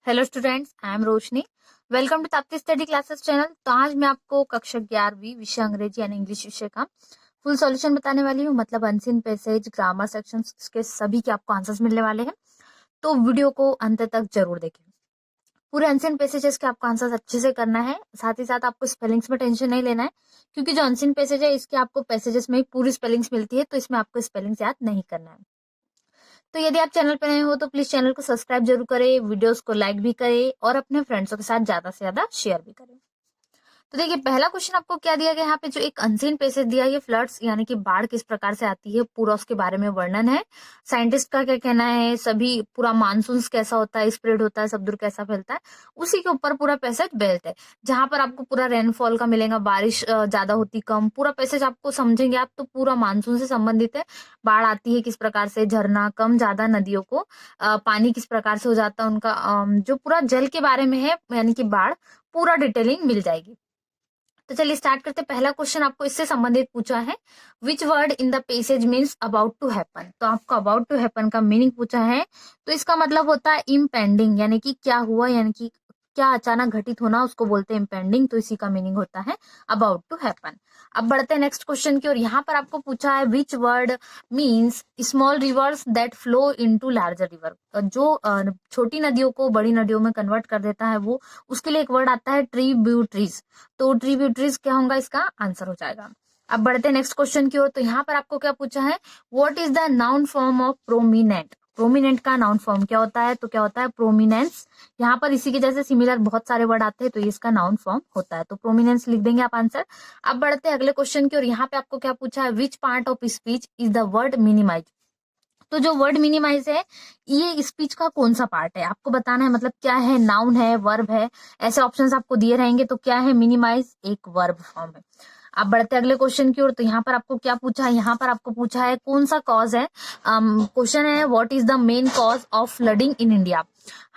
Hello students, I am Roshni. Welcome to Tapti study classes channel. तो आज मैं आपको कक्षा 11वीं विषय अंग्रेजी यानी इंग्लिश विषय का फुल सॉल्यूशन बताने वाली हूँ। मतलब अनसीन पैसेज, ग्रामर सेक्शंस के सभी के आपको आंसर्स मिलने वाले हैं। तो वीडियो को अंत तक जरूर देखें। पूरे अनसीन पैसेजेस के आपको आंसर्स अच्छे से करना है। साथ ही साथ आपको स्पेलिंग्स में टेंशन नहीं लेना है, क्योंकि जो अनसीन पैसेज है इसके आपको पैसेजेस में ही पूरी स्पेलिंग्स मिलती है, तो इसमें आपको स्पेलिंग्स याद नहीं करना है। तो यदि आप चैनल पर नए हो तो प्लीज चैनल को सब्सक्राइब जरूर करें, वीडियोस को लाइक भी करें और अपने फ्रेंड्सों के साथ ज्यादा से ज्यादा शेयर भी करें। तो देखिए, पहला क्वेश्चन आपको क्या दिया गया, यहाँ पे जो एक अनसीन पैसेज दिया है, फ्लड्स यानी कि बाढ़ किस प्रकार से आती है, पूरा उसके बारे में वर्णन है। साइंटिस्ट का क्या कहना है, सभी पूरा मानसून कैसा होता है, स्प्रेड होता है, सब दूर कैसा फैलता है, उसी के ऊपर पूरा पैसेज बेस्ड है। जहां पर आपको पूरा रेनफॉल का मिलेगा, बारिश ज्यादा होती कम, पूरा पैसेज आपको समझेंगे आप तो पूरा मानसून से संबंधित है। बाढ़ आती है किस प्रकार से, झरना कम ज्यादा, नदियों को पानी किस प्रकार से हो जाता है, उनका जो पूरा जल के बारे में है यानी कि बाढ़, पूरा डिटेलिंग मिल जाएगी। तो चलिए स्टार्ट करते। पहला क्वेश्चन आपको इससे संबंधित पूछा है, which word in the passage means about to happen. तो आपको अबाउट टू हैपन का मीनिंग पूछा है, तो इसका मतलब होता है इम्पेंडिंग, यानी कि क्या हुआ, यानी कि क्या अचानक घटित होना, उसको बोलते हैं इम्पेंडिंग। तो इसी का मीनिंग होता है अबाउट टू हैपन। अब बढ़ते हैं नेक्स्ट क्वेश्चन की और यहाँ पर आपको पूछा है, which word means small reverse that flow into larger river. जो छोटी नदियों को बड़ी नदियों में कन्वर्ट कर देता है, वो उसके लिए एक वर्ड आता है ट्रिब्यूटरीज। तो ट्रिब्यूटरीज क्या होगा, इसका आंसर हो जाएगा। अब बढ़ते हैं नेक्स्ट क्वेश्चन की ओर। तो यहाँ पर आपको क्या पूछा है, what is the noun form of prominent. Prominent का नाउन फॉर्म क्या होता है, तो क्या होता है प्रोमिनेंस। यहाँ पर इसी के जैसे सिमिलर बहुत सारे वर्ड आते हैं, तो ये इसका नाउन फॉर्म होता है, तो प्रोमिनेंस लिख देंगे आप आंसर। अब बढ़ते हैं अगले क्वेश्चन की ओर। यहाँ पे आपको क्या पूछा है, which part of speech is the word minimize. तो जो वर्ड मिनिमाइज है, ये स्पीच का कौन सा पार्ट है, आपको बताना है। मतलब क्या है, नाउन है, वर्ब है, ऐसे ऑप्शंस आपको दिए रहेंगे। तो क्या है, मिनिमाइज एक वर्ब फॉर्म है। आप बढ़ते अगले क्वेश्चन की ओर। तो यहाँ पर आपको क्या पूछा है, यहाँ पर आपको पूछा है कौन सा कॉज है। क्वेश्चन है, what is the main cause of flooding in India.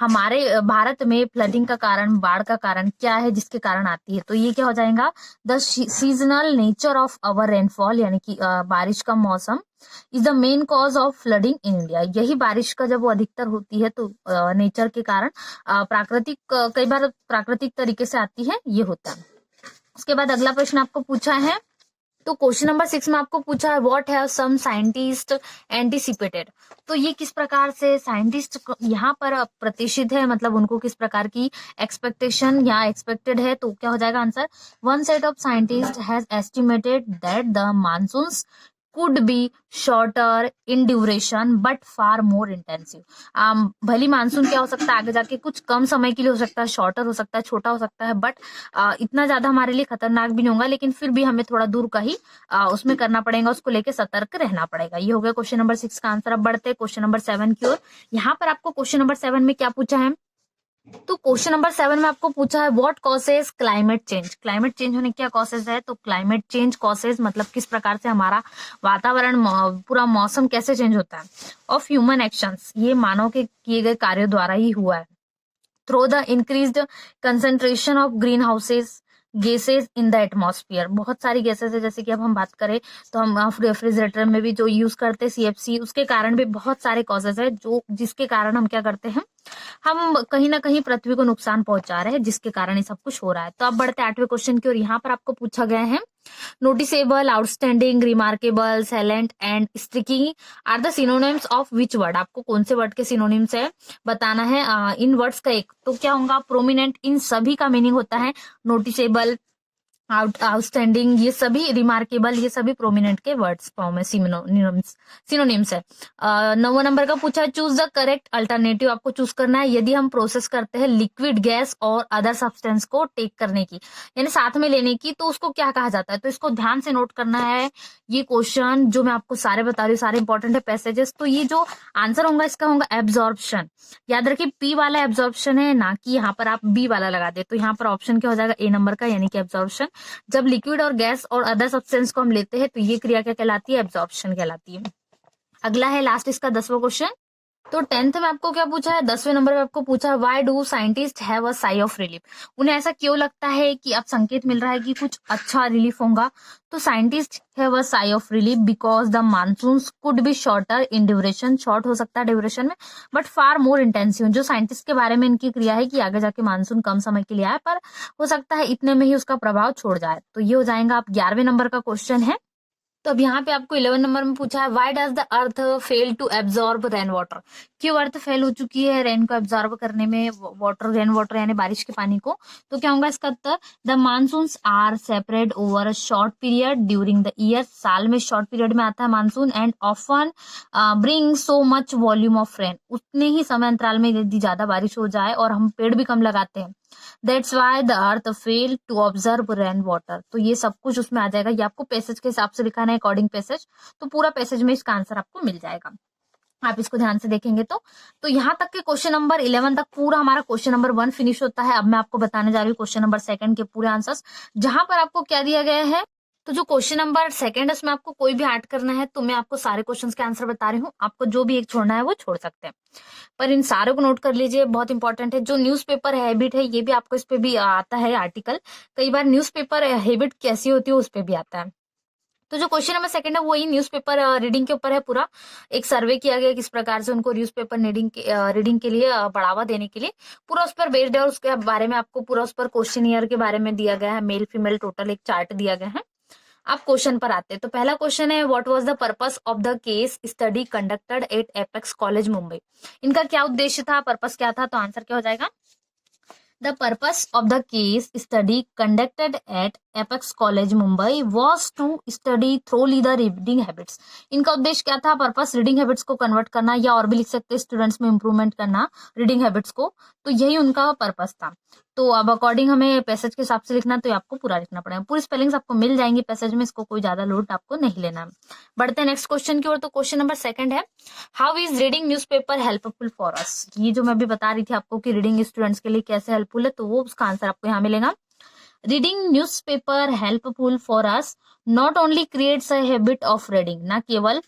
हमारे भारत में फ्लडिंग का कारण, बाढ़ का कारण क्या है, जिसके कारण आती है। तो ये क्या हो जाएगा, the seasonal nature of our rainfall, यानी कि बारिश का मौसम is the main cause of flooding in India. यही बारिश का जब वो अधिकतर होती है, तो नेचर के कारण, प्राकृतिक कई बार प्राकृतिक तरीके से आती है, ये होता है। उसके बाद अगला प्रश्न आपको पूछा है, तो क्वेश्चन नंबर 6 में आपको पूछा है, what have some scientist anticipated. तो ये किस प्रकार से साइंटिस्ट यहाँ पर प्रत्याशित है, मतलब उनको किस प्रकार की एक्सपेक्टेशन या एक्सपेक्टेड है। तो क्या हो जाएगा answer, one set of scientist has estimated that the monsoons could be shorter in duration but far more intensive. भली मानसून क्या हो सकता है, आगे जाके कुछ कम समय के लिए हो सकता है, शॉर्टर हो सकता है, छोटा हो सकता है, बट इतना ज्यादा हमारे लिए खतरनाक भी नहीं होगा, लेकिन फिर भी हमें थोड़ा दूर का ही उसमें करना पड़ेगा, उसको लेके सतर्क रहना पड़ेगा। ये हो गया क्वेश्चन नंबर 6 का आंसर। अब बढ़ते हैं क्वेश्चन नंबर 7 की ओर। यहाँ पर आपको क्वेश्चन नंबर 7 में क्या पूछा है, तो क्वेश्चन नंबर 7 में आपको पूछा है, what causes climate change. Climate change होने क्या कॉसेज है, तो क्लाइमेट चेंज कॉसेज मतलब किस प्रकार से हमारा वातावरण, पूरा मौसम कैसे चेंज होता है, ऑफ ह्यूमन एक्शंस, ये मानव के किए गए कार्यों द्वारा ही हुआ है। Through the increased concentration of green houses gases in the atmosphere. बहुत सारी गैसेज है, जैसे कि अब हम बात करें तो हम रेफ्रिजरेटर में भी जो यूज करते हैं सीएफसी, उसके कारण भी बहुत सारे कॉजेज है, जो जिसके कारण हम क्या करते हैं, हम कहीं ना कहीं पृथ्वी को नुकसान पहुंचा रहे हैं, जिसके कारण ये सब कुछ हो रहा है। तो अब बढ़ते 8वें क्वेश्चन की और यहाँ पर आपको पूछा गया है, noticeable, outstanding, remarkable, salient and striking are the synonyms of which word. आपको कौन से वर्ड के सिनोनिम्स है बताना है। इन वर्ड्स का एक तो क्या होगा, प्रोमिनेंट। इन सभी का मीनिंग होता है नोटिसेबल, आउटस्टैंडिंग, ये सभी, रिमार्केबल, ये सभी प्रोमिनेंट के वर्ड्स फॉर्म है, सिनोनिम्स है। 9वां नंबर का पूछा है, चूज द करेक्ट अल्टरनेटिव। आपको चूज करना है, यदि हम प्रोसेस करते हैं लिक्विड, गैस और अदर सब्सटेंस को टेक करने की, यानी साथ में लेने की, तो उसको क्या कहा जाता है। तो इसको ध्यान से नोट करना है। ये क्वेश्चन जो मैं आपको सारे बता रही हूँ, सारे इंपॉर्टेंट है पैसेजेस। तो ये जो आंसर होगा इसका होगा एब्जॉर्प्शन। याद रखिए, पी वाला एब्जॉर्प्शन है, ना कि यहाँ पर आप बी वाला लगा दे। तो यहाँ पर ऑप्शन क्या हो जाएगा, ए नंबर का, यानी कि एब्जॉर्प्शन। जब लिक्विड और गैस और अदर सब्सटेंस को हम लेते हैं, तो ये क्रिया क्या कहलाती है, एब्जॉर्प्शन कहलाती है। अगला है लास्ट इसका 10वां क्वेश्चन। तो 10th में आपको क्या पूछा है, 10वें नंबर में आपको पूछा है why do scientist have a sigh of relief. उन्हें ऐसा क्यों लगता है कि अब संकेत मिल रहा है कि कुछ अच्छा रिलीफ होगा। तो scientist have a sigh of relief because the monsoons could be shorter in duration, short हो सकता है ड्यूरेशन में, बट फार मोर इंटेंसिव। जो साइंटिस्ट के बारे में इनकी क्रिया है कि आगे जाके मानसून कम समय के लिए आए, पर हो सकता है इतने में ही उसका प्रभाव छोड़ जाए। तो ये हो जाएगा आप 11वें नंबर का क्वेश्चन है। तो अब यहाँ पे आपको 11 नंबर में पूछा है why does the earth fail to absorb rain water. क्यों अर्थ फेल हो चुकी है रेन को एब्जॉर्ब करने में, वाटर, रेन वाटर यानी बारिश के पानी को। तो क्या होगा इसका उत्तर, the monsoons are separate over a short period during the year. साल में शॉर्ट पीरियड में आता है monsoon, and often bring so much volume of rain. उतने ही समय अंतराल में यदि ज्यादा बारिश हो जाए, और हम पेड़ भी कम लगाते हैं, that's why the earth fail to observe rain water. तो ये सब कुछ उसमें आ जाएगा। ये आपको पैसेज के हिसाब से लिखाना है, अकॉर्डिंग पैसेज। तो पूरा पैसेज में इसका आंसर आपको मिल जाएगा, आप इसको ध्यान से देखेंगे तो यहाँ तक के क्वेश्चन नंबर 11 तक पूरा हमारा क्वेश्चन नंबर 1 फिनिश होता है। अब मैं आपको बताने जा रही हूँ क्वेश्चन नंबर 2 के पूरे आंसर्स, जहां पर आपको क्या दिया गया है। तो जो क्वेश्चन नंबर 2 है उसमें आपको कोई भी ऐड करना है, तो मैं आपको सारे क्वेश्चंस के आंसर बता रही हूँ, आपको जो भी एक छोड़ना है वो छोड़ सकते हैं, पर इन सारे को नोट कर लीजिए, बहुत इंपॉर्टेंट है। जो न्यूज़पेपर हैबिट है, ये भी आपको इस पे भी आता है आर्टिकल, कई बार न्यूज़पेपर हैबिट कैसी होती है उस पे भी आता है। तो जो क्वेश्चन नंबर 2 है वही न्यूज़पेपर रीडिंग के ऊपर है पूरा। एक सर्वे किया गया किस प्रकार से उनको न्यूज़पेपर रीडिंग के लिए बढ़ावा देने के लिए पूरा उस पर बेस्ड है, और उसके बारे में आपको पूरा उस पर क्वेश्चनियर के बारे में दिया गया है, मेल फीमेल टोटल एक चार्ट दिया गया है। आप क्वेश्चन पर आते हैं। तो पहला क्वेश्चन है what was the purpose of the case study conducted at Apex College Mumbai. इनका क्या उद्देश्य था, पर्पस क्या था, तो आंसर क्या हो जाएगा, the purpose of the case study conducted at Apex College Mumbai was to study thoroughly the reading habits. इनका उद्देश्य क्या था, पर्पस रीडिंग हैबिट्स को कन्वर्ट करना, या और भी लिख सकते हैं स्टूडेंट्स में इंप्रूवमेंट करना रीडिंग हैबिट्स को। तो यही उनका पर्पस था। तो अब अकॉर्डिंग हमें पैसेज के हिसाब से लिखना, तो आपको पूरा लिखना पड़ेगा। पूरी स्पेलिंग्स आपको मिल जाएंगी पैसेज में, इसको कोई ज्यादा लोड आपको नहीं लेना है। बढ़ते हैं नेक्स्ट क्वेश्चन की ओर। तो क्वेश्चन नंबर 2 है how is reading newspaper helpful for अस। ये जो मैं अभी बता रही थी आपको कि रीडिंग स्टूडेंट्स के लिए कैसे हेल्पफुल है, तो वो उसका आंसर आपको यहाँ मिलेगा। Reading newspaper helpful for us not only creates a habit of reading, ना केवल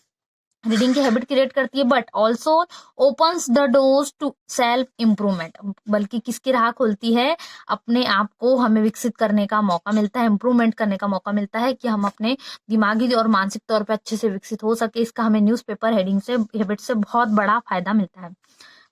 रीडिंग की हैबिट क्रिएट करती है, but also opens the doors to self improvement, बल्कि किसकी राह खोलती है, अपने आप को हमें विकसित करने का मौका मिलता है, इम्प्रूवमेंट करने का मौका मिलता है, कि हम अपने दिमागी और मानसिक तौर पे अच्छे से विकसित हो सके। इसका हमें न्यूज़पेपर हेडिंग से, हैबिट से बहुत बड़ा फायदा मिलता है।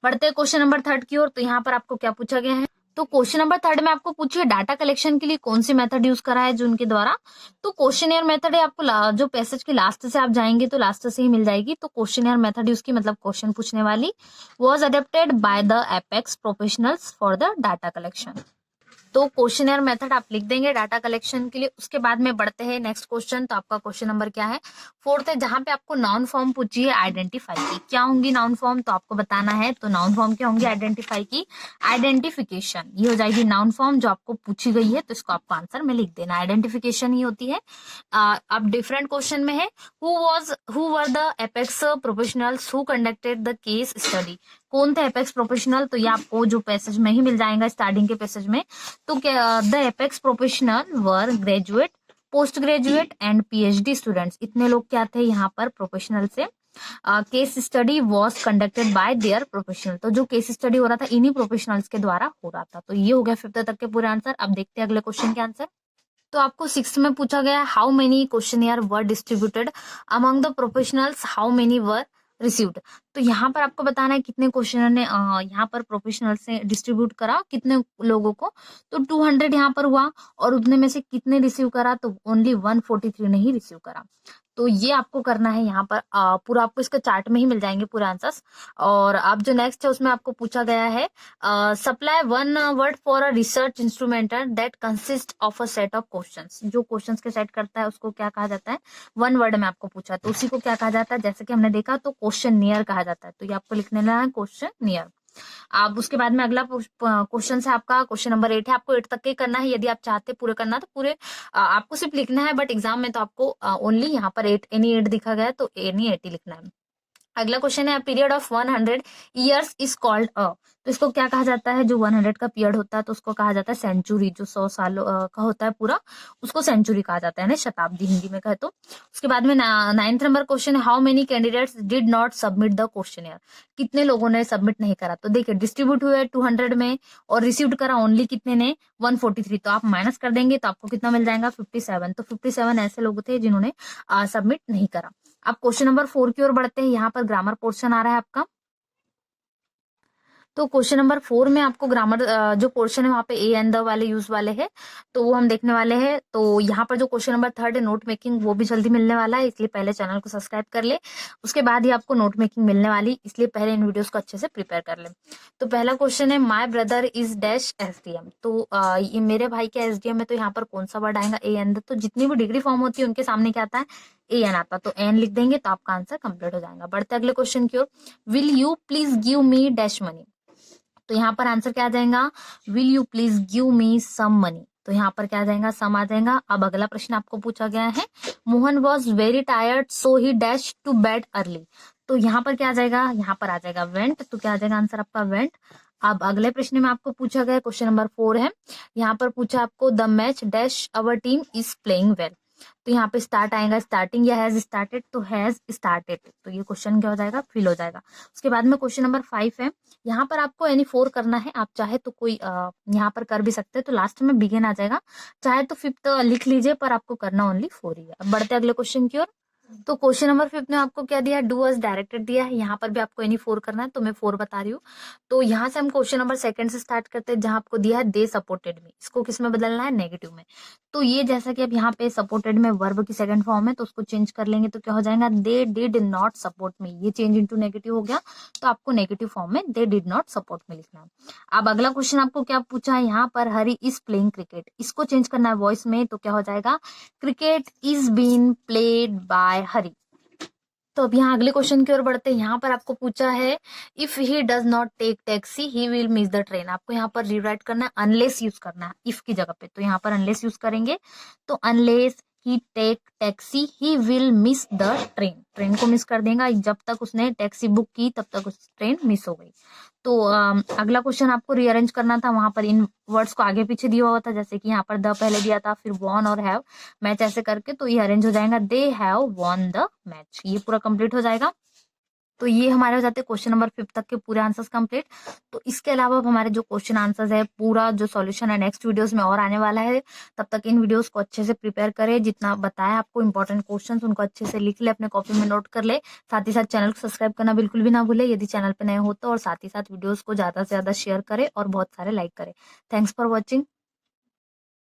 बढ़ते हैं क्वेश्चन नंबर 3 की ओर। तो यहाँ पर आपको क्या पूछा गया है, तो क्वेश्चन नंबर 3 में आपको पूछिए डाटा कलेक्शन के लिए कौन सी मेथड यूज करा है जो उनके द्वारा। तो क्वेश्चनर मेथड है, आपको जो पैसेज के लास्ट से आप जाएंगे तो लास्ट से ही मिल जाएगी। तो क्वेश्चनर मेथड यूज की, मतलब क्वेश्चन पूछने वाली, was adapted by the apex professionals for the data collection. तो क्वेश्चनर मेथड आप लिख देंगे डाटा कलेक्शन के लिए। उसके बाद में बढ़ते हैं नेक्स्ट क्वेश्चन। तो आपका क्वेश्चन नंबर क्या है, 4 है, जहां पे आपको नाउन फॉर्म पूछी है आइडेंटिफाई की। क्या होंगी नाउन फॉर्म, तो आपको बताना है। तो नाउन फॉर्म क्या होंगी, आइडेंटिफाई की आइडेंटिफिकेशन, ये हो जाएगी नाउन फॉर्म जो आपको पूछी गई है। तो इसको आपको आंसर में लिख देना, आइडेंटिफिकेशन ही होती है। अब डिफरेंट क्वेश्चन में है who were the apex professionals who conducted the case study. कौन थे एपेक्स प्रोफेशनल, तो ये आपको जो पैसेज में ही मिल जाएगा, स्टार्टिंग के पैसेज में। तो क्या the apex professional were graduate, post graduate and PhD students. इतने लोग क्या थे यहाँ पर प्रोफेशनल से। Case study was conducted by their professional, तो जो केस स्टडी हो रहा था इन्हीं प्रोफेशनल्स के द्वारा हो रहा था। तो ये हो गया 5th तक के पूरे आंसर। अब देखते हैं अगले क्वेश्चन के आंसर। तो आपको 6th में पूछा गया how many questionnaire were distributed among the professionals, how many were received. तो यहाँ पर आपको बताना है कितने क्वेश्चनर ने यहाँ पर प्रोफेशनल से डिस्ट्रीब्यूट करा, कितने लोगों को। तो 200 यहाँ पर हुआ, और उतने में से कितने रिसीव करा, तो ओनली 143 ने ही रिसीव करा। तो ये आपको करना है यहाँ पर। पूरा आपको इसका चार्ट में ही मिल जाएंगे पूरे आंसर्स। और अब जो नेक्स्ट है उसमें आपको पूछा गया है supply one word for a research instrumental that consist of a set of questions. जो क्वेश्चंस के सेट करता है उसको क्या कहा जाता है, 1 वर्ड में आपको पूछा, तो उसी को क्या कहा जाता है, जैसे कि हमने देखा तो क्वेश्चन नियर कहा जाता है। तो ये आपको लिखने लेना है क्वेश्चन नियर। अब उसके बाद में अगला क्वेश्चन है आपका, क्वेश्चन नंबर 8 है। आपको 8 तक के करना है, यदि आप चाहते पूरे करना तो पूरे आपको सिर्फ लिखना है, बट एग्जाम में तो आपको ओनली यहाँ पर 8 एनी 8 दिखा गया है, तो एनी 8 ही लिखना है। अगला क्वेश्चन है period of 100 years is called a. तो इसको क्या कहा जाता है, जो 100 का पीरियड होता है तो उसको कहा जाता है सेंचुरी, जो 100 सालों का होता है पूरा, उसको सेंचुरी कहा जाता है, यानी शताब्दी हिंदी में कहे तो। उसके बाद में 9th नंबर क्वेश्चन है, how many candidates did not submit the question, कितने लोगों ने सबमिट नहीं करा। तो देखिए डिस्ट्रीब्यूट हुए 200 में और रिसीव्ड करा ओनली कितने ने, 143। तो आप माइनस कर देंगे तो आपको कितना मिल जाएगा, 57। तो 57 ऐसे लोग थे जिन्होंने सबमिट नहीं करा। अब क्वेश्चन नंबर 4 की ओर बढ़ते हैं। यहाँ पर ग्रामर पोर्शन आ रहा है आपका। तो क्वेश्चन नंबर 4 में आपको ग्रामर जो पोर्शन है वहां पे ए एंड द वाले यूज वाले हैं, तो वो हम देखने वाले हैं। तो यहाँ पर जो क्वेश्चन नंबर 3 है नोट मेकिंग, वो भी जल्दी मिलने वाला है, इसलिए पहले चैनल को सब्सक्राइब कर ले, उसके बाद ही आपको नोट मेकिंग मिलने वाली, इसलिए पहले इन वीडियोस को अच्छे से प्रिपेयर कर ले। तो पहला क्वेश्चन है, my brother is dash SDM। तो ये मेरे भाई के SDM है, तो यहाँ पर कौन सा वर्ड आएगा, ए एंड द। तो जितनी भी डिग्री फॉर्म होती है उनके सामने क्या आता है, एन आता, तो एन लिख देंगे तो आपका आंसर कंप्लीट हो जाएगा। बढ़ते अगले क्वेश्चन की ओर, will you please give me dash money. तो यहाँ पर आंसर क्या आ जाएगा, will you please give me some money. तो यहाँ पर क्या आ जाएगा, सम आ जाएगा। अब अगला प्रश्न आपको पूछा गया है, Mohan was very tired so he dash to bed early. तो यहाँ पर क्या आ जाएगा, यहाँ पर आ जाएगा वेंट। तो क्या आ जाएगा आंसर आपका वेंट। अब अगले प्रश्न में आपको पूछा गया, क्वेश्चन नंबर 4 है। यहाँ पर पूछा आपको, the match dash our team is playing well. तो यहाँ पे स्टार्ट आएगा, स्टार्टिंग या हैज स्टार्टेड, तो हैज स्टार्टेड। तो ये क्वेश्चन क्या हो जाएगा, फिल हो जाएगा। उसके बाद में क्वेश्चन नंबर 5 है। यहाँ पर आपको एनी 4 करना है, आप चाहे तो कोई यहाँ पर कर भी सकते हैं, तो लास्ट में बिगिन आ जाएगा, चाहे तो 5th लिख लीजिए, पर आपको करना ओनली 4 ही है। अब बढ़ते अगले क्वेश्चन की ओर। तो क्वेश्चन नंबर 5 में आपको क्या दिया है, डू अस डायरेक्टेड दिया है। यहाँ पर भी आपको एनी 4 करना है, तो मैं 4 बता रही हूँ। तो यहाँ से हम क्वेश्चन नंबर 2 से स्टार्ट करते हैं, जहां आपको दिया है दे सपोर्टेड मी, इसको किस में बदलना है, नेगेटिव में। तो ये जैसा कि अब यहाँ पे सपोर्टेड में वर्ब की सेकंड फॉर्म है, तो उसको चेंज कर लेंगे तो क्या हो जाएगा, they did not support me. ये चेंज इनटू नेगेटिव हो गया, तो आपको नेगेटिव फॉर्म में they did not support me लिखना है। अब अगला क्वेश्चन आपको क्या पूछा है, यहाँ पर हरी इज प्लेइंग क्रिकेट, इसको चेंज करना है वॉइस में, तो क्या हो जाएगा, cricket is been played by Hari. तो अब यहाँ अगले क्वेश्चन की ओर बढ़ते हैं। यहाँ पर आपको पूछा है, if he does not take taxi he will miss the train. आपको यहाँ पर रिराइट करना है, अनलेस यूज करना है इफ की जगह पे, तो यहाँ पर अनलेस यूज करेंगे। तो unless he take taxi he will miss the train, train को मिस कर देगा, जब तक उसने टैक्सी बुक की तब तक उस ट्रेन मिस हो गई। तो अगला क्वेश्चन आपको रीअरेंज करना था, वहां पर इन वर्ड्स को आगे पीछे दिया हुआ था, जैसे कि यहाँ पर द पहले दिया था, फिर वॉन और हैव मैच ऐसे करके, तो ये अरेंज हो जाएगा, they have won the match. ये पूरा कंप्लीट हो जाएगा। तो ये हमारे हो जाते हैं क्वेश्चन नंबर 5 तक के पूरे आंसर्स कंप्लीट। तो इसके अलावा अब हमारे जो क्वेश्चन आंसर्स है, पूरा जो सॉल्यूशन है नेक्स्ट वीडियोस में और आने वाला है। तब तक इन वीडियोस को अच्छे से प्रिपेयर करें, जितना बताया आपको इंपॉर्टेंट क्वेश्चंस उनको अच्छे से लिख ले, अपने कॉपी में नोट कर ले। साथ ही साथ चैनल को सब्सक्राइब करना बिल्कुल भी ना भूले यदि चैनल पे नए हो तो, और साथ ही साथ वीडियोस को ज्यादा से ज्यादा शेयर करें और बहुत सारे लाइक करें। Thanks for watching.